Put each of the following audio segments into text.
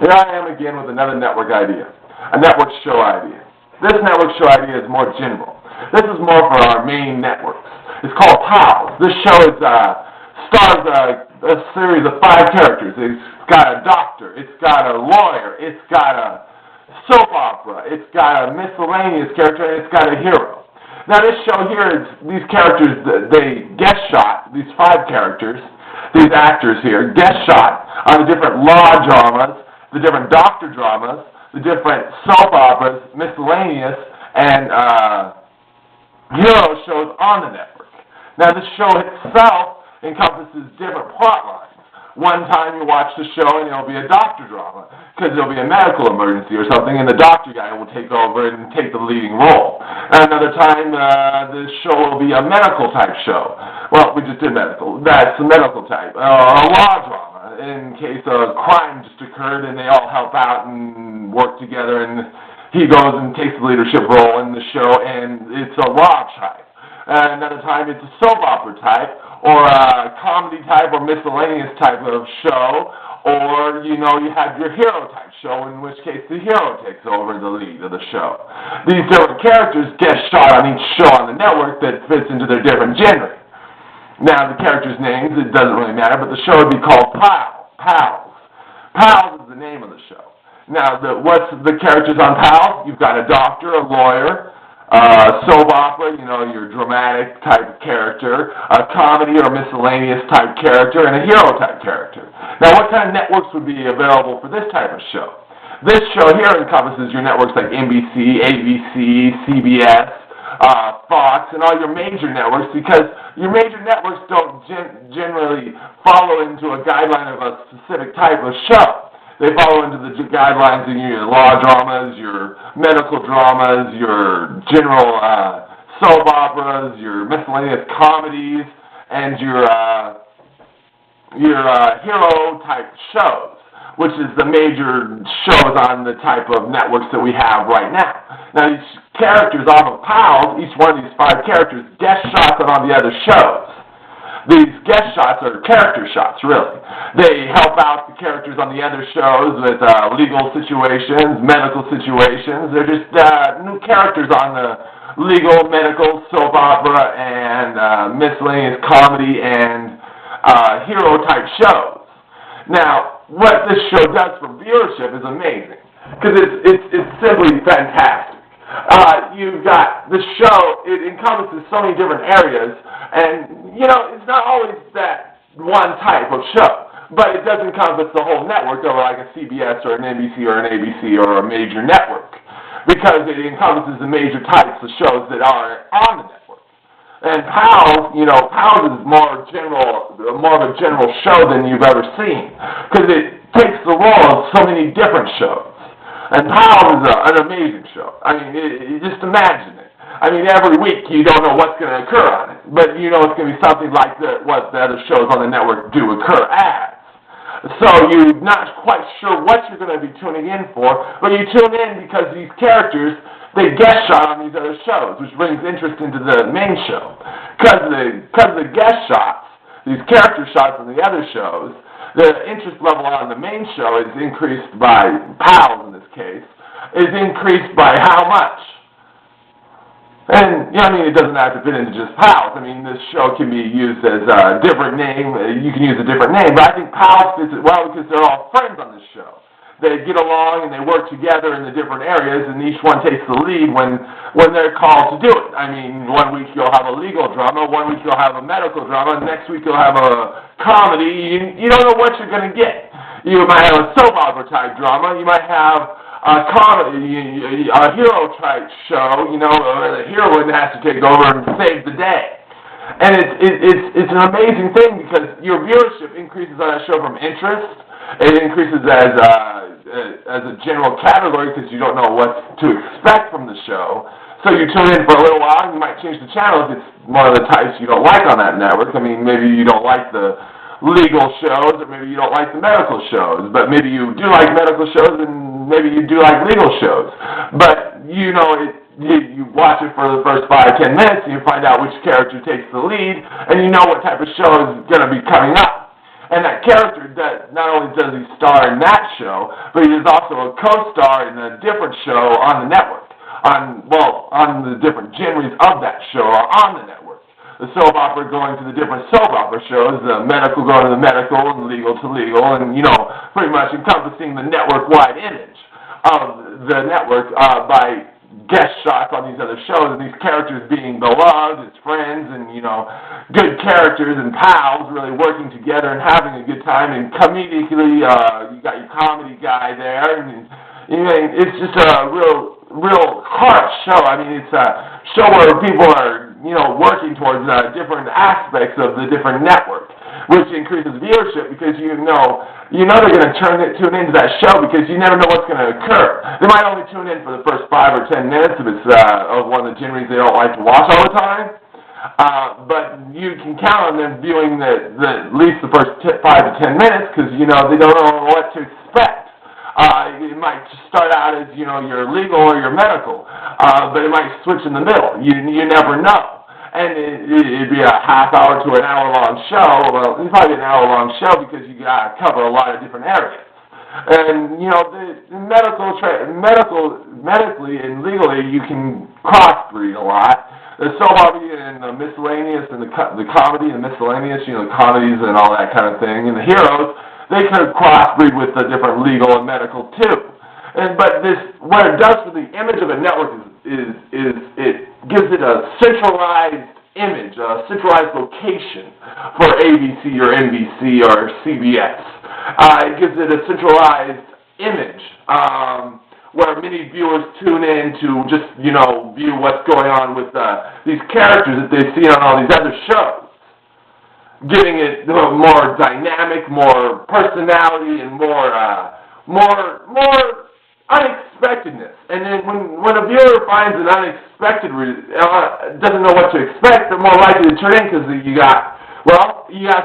Here I am again with another network idea, a network show idea. This network show idea is more general. This is more for our main networks. It's called Pals. This show stars a series of 5 characters. It's got a doctor, it's got a lawyer, it's got a soap opera, it's got a miscellaneous character, and it's got a hero. Now this show here is, these characters, they guest shot, these 5 characters, these actors here, guest shot on the different law dramas, the different doctor dramas, the different soap operas, miscellaneous, and hero shows on the network. Now the show itself encompasses different plot lines. One time you watch the show and it'll be a doctor drama, because there'll be a medical emergency or something, and the doctor guy will take over and take the leading role. And another time, the show will be a medical type show. Well, we just did medical. That's a medical type. A law drama, in case a crime just occurred and they all help out and work together, and he goes and takes the leadership role in the show, and it's a law type. Another time it's a soap opera type, or a comedy type, or miscellaneous type of show, or, you have your hero type show, in which case the hero takes over the lead of the show. These different characters guest shot on each show on the network that fits into their different genre. Now, the characters' names, it doesn't really matter, but the show would be called Pals. Pals is the name of the show. Now, what's the characters on Pals? You've got a doctor, a lawyer, soap opera, your dramatic type character, a comedy or miscellaneous type character, and a hero type character. Now, what kind of networks would be available for this type of show? This show here encompasses your networks like NBC, ABC, CBS, Fox, and all your major networks, because your major networks don't generally follow into a guideline of a specific type of show. They follow into the guidelines in your law dramas, your medical dramas, your general soap operas, your miscellaneous comedies, and your hero type shows, which is the major shows on the type of networks that we have right now. Now, these characters off of Pals, each one of these 5 characters, guest shots on the other shows. These guest shots are character shots, really. They help out the characters on the other shows with legal situations, medical situations. They're just new characters on the legal, medical, soap opera, and miscellaneous comedy and hero-type shows. Now, what this show does for viewership is amazing, because it's simply fantastic. You've got the show, it encompasses so many different areas, and, it's not always that one type of show, but it does encompass the whole network of like a CBS or an NBC or an ABC or a major network, because it encompasses the major types of shows that are on the network. And Pals is more of a general show than you've ever seen, because it takes the role of so many different shows. And Pals is an amazing show. I mean, you just imagine it. I mean, every week you don't know what's going to occur on it, but it's going to be something like what the other shows on the network do occur as. So you're not quite sure what you're going to be tuning in for, but you tune in because these characters, they guest shot on these other shows, which brings interest into the main show. Because the guest shots, these character shots on the other shows, the interest level on the main show is increased by, Pals in this case, is increased by how much? And, it doesn't have to fit into just Pals. I mean, this show can be used as a different name. You can use a different name, but I think Pals fits it well because they're all friends on this show. They get along and they work together in the different areas, and each one takes the lead when they're called to do it. I mean, one week you'll have a legal drama, one week you'll have a medical drama, next week you'll have a comedy. You don't know what you're going to get. You might have a soap opera type drama. You might have a comedy, a hero type show. The heroine has to take over and save the day. And it's an amazing thing because your viewership increases on that show from interest. It increases as a general category because you don't know what to expect from the show. So you tune in for a little while and you might change the channel if it's one of the types you don't like on that network. I mean, maybe you don't like the legal shows or maybe you don't like the medical shows, but maybe you do like medical shows and maybe you do like legal shows. But you watch it for the first 5-10 minutes and you find out which character takes the lead and you know what type of show is going to be coming up. And that character, not only does he star in that show, but he is also a co-star in a different show on the network. On the different genres of that show are on the network. The soap opera going to the different soap opera shows, the medical going to the medical, and legal to legal, and, pretty much encompassing the network-wide image of the network by guest shots on these other shows, and these characters being beloved as friends and, good characters and pals really working together and having a good time. And comedically, you got your comedy guy there, and it's just a real heart show. I mean, it's a show where people are, working towards different aspects of the different network, which increases viewership because they're going to tune into that show because you never know what's going to occur. They might only tune in for the first 5 or 10 minutes if it's of one of the genres they don't like to watch all the time. But you can count on them viewing at least the first 5 to 10 minutes because, they don't know what to expect. It might start out as, your legal or your medical, but it might switch in the middle. You never know. And it'd be a half hour to an hour long show. Well, it's probably an hour long show because you got to cover a lot of different areas. And, the medically and legally, you can crossbreed a lot. The soap opera and the miscellaneous and the comedy and miscellaneous, the comedies and all that kind of thing, and the heroes, they could crossbreed with the different legal and medical too. But what it does for the image of a network is it gives it a centralized image, a centralized location for ABC or NBC or CBS. It gives it a centralized image where many viewers tune in to just, view what's going on with these characters that they see on all these other shows, giving it more dynamic, more personality, and more unexpectedness. And then when a viewer finds an unexpected, doesn't know what to expect, they're more likely to tune in because you got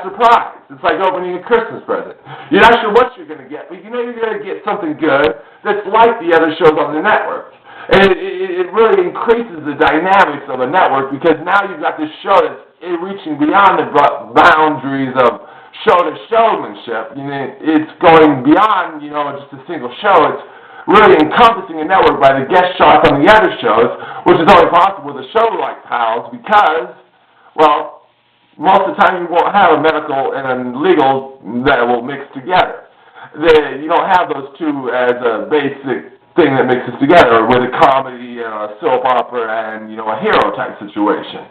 surprise. It's like opening a Christmas present. You're not sure what you're going to get, but you know you're going to get something good that's like the other shows on the network. And it really increases the dynamics of a network because now you've got this show that's reaching beyond the boundaries of show-to-showmanship. It's going beyond, just a single show. It's really encompassing a network by the guest shots on the other shows, which is only possible with a show like Pals because, most of the time you won't have a medical and a legal that will mix together. You don't have those two as a basic thing that mixes together with a comedy, a soap opera, and, a hero type situation.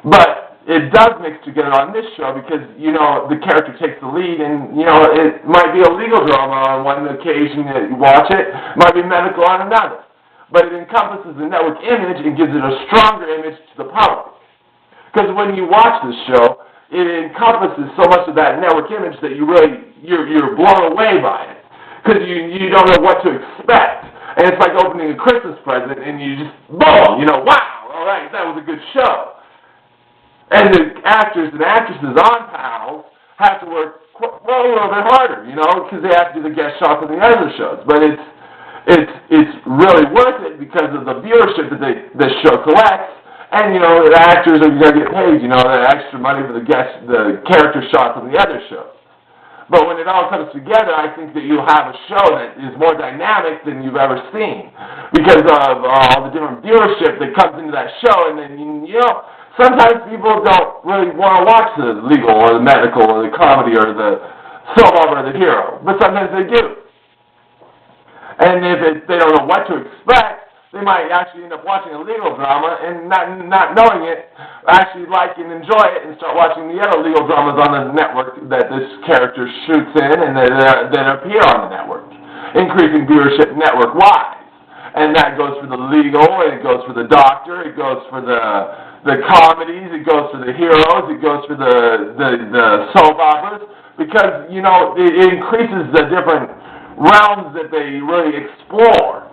But it does mix together on this show because, the character takes the lead and, it might be a legal drama on one occasion that you watch it, it might be medical on another. But it encompasses the network image and gives it a stronger image to the public. Because when you watch this show, it encompasses so much of that network image that you're blown away by it. Because you don't know what to expect. And it's like opening a Christmas present and you just, boom, wow, all right, that was a good show. And the actors and actresses on Pals have to work a little bit harder, because they have to do the guest shots on the other shows. But it's really worth it because of the viewership that this show collects. And, the actors are going to get paid, the extra money for the character shots on the other shows. But when it all comes together, I think that you'll have a show that is more dynamic than you've ever seen because of all the different viewership that comes into that show. And then, sometimes people don't really want to watch the legal or the medical or the comedy or the soap opera or the hero. But sometimes they do. And if they don't know what to expect, they might actually end up watching a legal drama and not knowing it, actually like and enjoy it and start watching the other legal dramas on the network that this character shoots in and that appear on the network, increasing viewership network-wide. And that goes for the legal, it goes for the doctor, it goes for the comedies, it goes for the heroes, it goes for the soap operas, because, it increases the different realms that they really explore.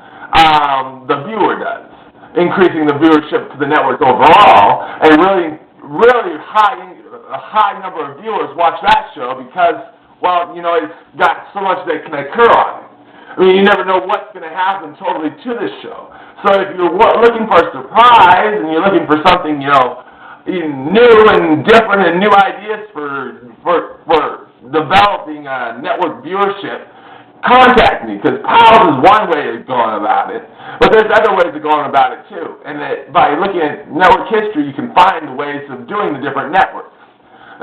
The viewer does, increasing the viewership to the network overall, and really a high number of viewers watch that show because, it's got so much that can occur on it. I mean, you never know what's going to happen totally to this show. So if you're looking for a surprise and you're looking for something, new and different and new ideas for developing network viewership, contact me, because PALS is one way of going about it, but there's other ways of going about it too. And that by looking at network history, you can find the ways of doing the different networks.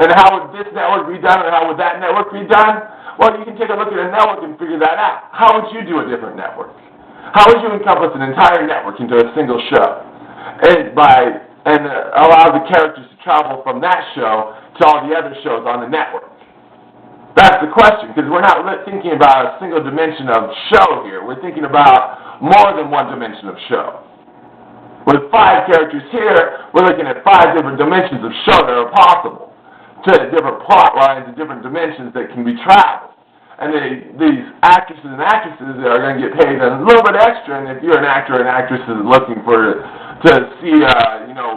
And how would this network be done, and how would that network be done? Well, you can take a look at a network and figure that out. How would you do a different network? How would you encompass an entire network into a single show? And allow the characters to travel from that show to all the other shows on the network. That's the question, because we're not thinking about a single dimension of show here. We're thinking about more than one dimension of show. With 5 characters here, we're looking at 5 different dimensions of show that are possible, to different plot lines and different dimensions that can be traveled. And these actresses and actresses are going to get paid a little bit extra, and if you're an actor and actress is looking to see,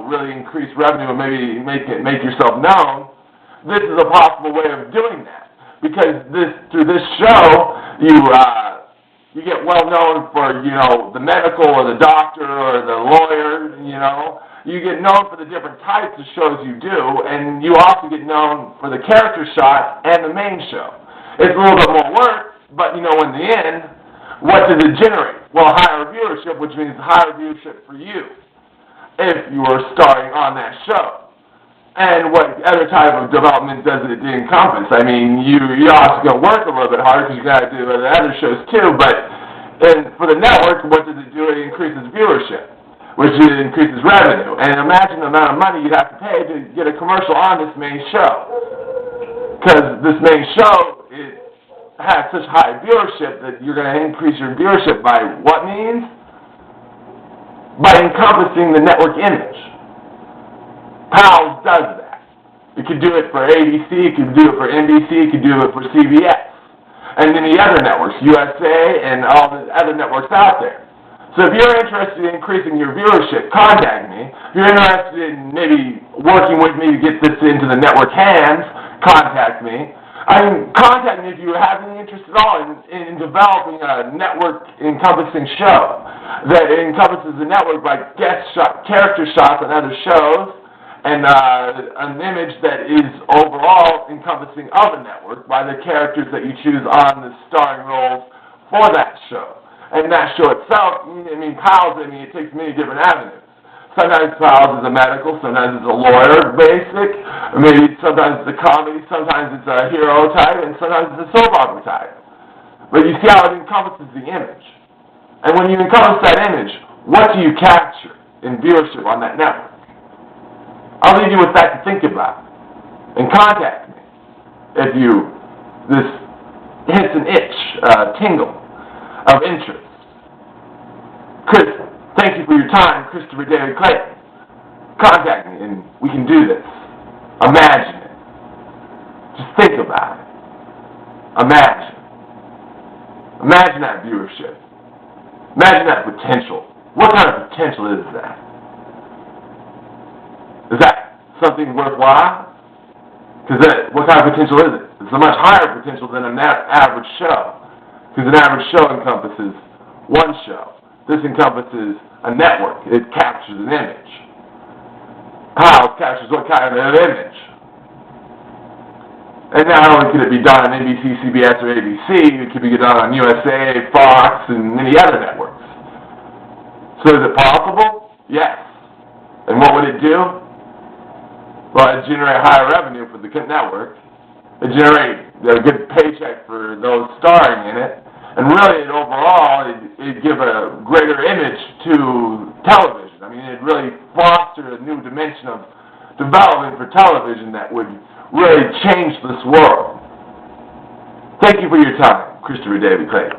really increase revenue and maybe make yourself known, this is a possible way of doing that. Because through this show, you get well known for, the medical or the doctor or the lawyer, You get known for the different types of shows you do, and you also get known for the character shot and the main show. It's a little bit more work, but in the end, what does it generate? Well, higher viewership, which means higher viewership for you, if you are starring on that show. And what other type of development does it encompass? I mean, you're also going to work a little bit harder because you got to do the other shows too, and for the network, what does it do? It increases viewership, which increases revenue. And imagine the amount of money you'd have to pay to get a commercial on this main show. Because this main show, it has such high viewership that you're going to increase your viewership by what means? By encompassing the network image. PALS does that. It could do it for ABC, it could do it for NBC, it could do it for CBS. And then the other networks, USA and all the other networks out there. So if you're interested in increasing your viewership, contact me. If you're interested in maybe working with me to get this into the network hands, contact me. Contact me if you have any interest at all in developing a network encompassing show that encompasses the network by character shots on other shows and an image that is overall encompassing of a network by the characters that you choose on the starring roles for that show. And that show itself, PALS, it takes many different avenues. Sometimes PALS is a medical, sometimes it's a lawyer basic, maybe sometimes it's a comedy, sometimes it's a hero type, and sometimes it's a soap opera type. But you see how it encompasses the image. And when you encompass that image, what do you capture in viewership on that network? I'll leave you with that to think about. And contact me if this hits an itch, tingle of interest. Chris, thank you for your time, Christopher David Clayton. Contact me and we can do this. Imagine it. Just think about it. Imagine that viewership. Imagine that potential. What kind of potential is that? Is that something worthwhile? Because what kind of potential is it? It's a much higher potential than an average show. Because an average show encompasses one show. This encompasses a network. It captures an image. PALS captures what kind of an image? And not only could it be done on NBC, CBS, or ABC, it could be done on USA, Fox, and many other networks. So is it possible? Yes. And what would it do? Well, it'd generate higher revenue for the network. It'd generate a good paycheck for those starring in it. And really, it'd give a greater image to television. It'd really foster a new dimension of development for television that would really change this world. Thank you for your time, Christopher David Clayton.